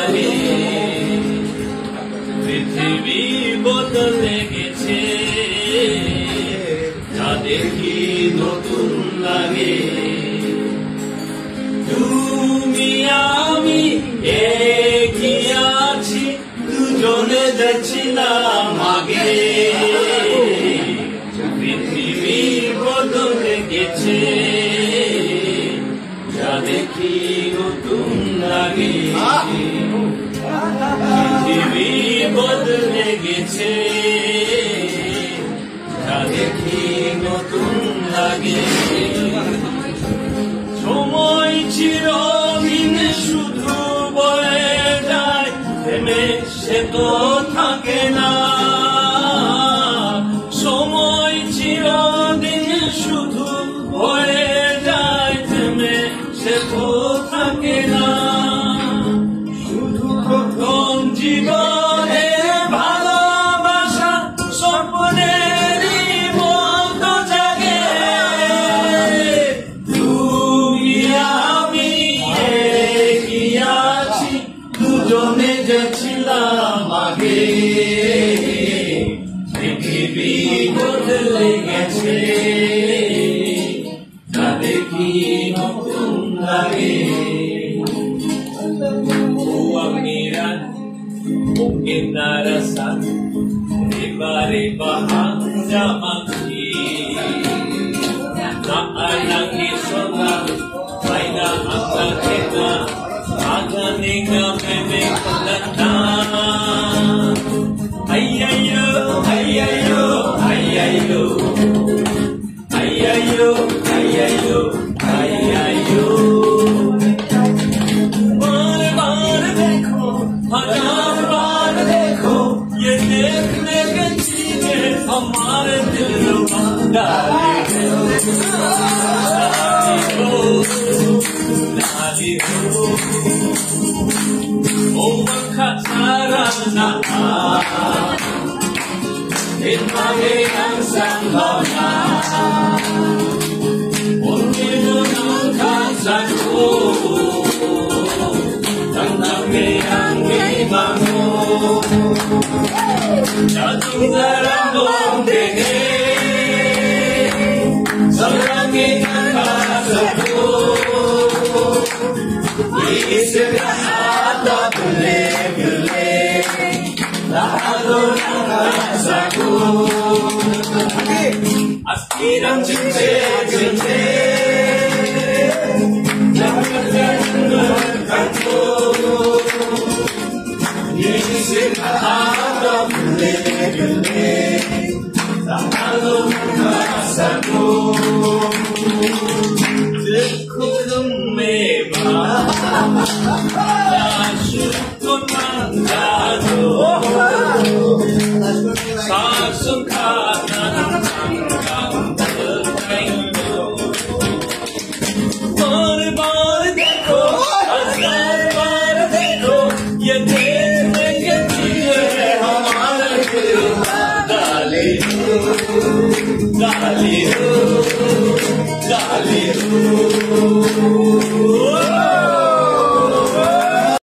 লাগে পৃথিবী বদলে গেছে যা দেখি নতুন লাগে তুমি আমি একই আছি দুজনে দেখছিলাম আগে পৃথিবী বদলে গেছে যা দেখি নতুন লাগে পৃথিবী বদলে গেছে যা দেখি নতুন লাগে সময় চিরদিন শুধু বয়ে যায় থেমে সে তো থাকে না সময় চিরদিন শুধু বয়ে যায় থেমে সে তো থাকে না শুধু প্রথম জীবনে ভালোবাসা স্বপ্নেরই মতো জাগে তুমি আমি একই আছি দুজনে যাচ্ছিলাম আগে পৃথিবী বদলে গেছে যা দেখি নতুন লাগে Wangiran mungkin terasa riba-riba hanja mati tak lagi soga baina akal kita agar ninga memang kelana ayyayo ayyayo ayyayo ayyayo ayyayo ayyayo हजार बार देखो ये देखने के चीजें हमारे दिल डाली हो ओ मक्खा सारा ना इन्हें हम संभालना उनके जो नाम का सको Jatuh dalam bondege Selagi kasaku Istirahat bele-bele Lalu kasaku Aspiran cinta-cinta Jangan-jangan Istirahat bele-bele Lalu kasaku Dekho memang Syukur mandado Sasung kanan Tanggang tertentu Bar-bar dekho Hazar bar dekho Ye देखने के चीज़ें हमारे दिल डाली हो डाली हो डाली हो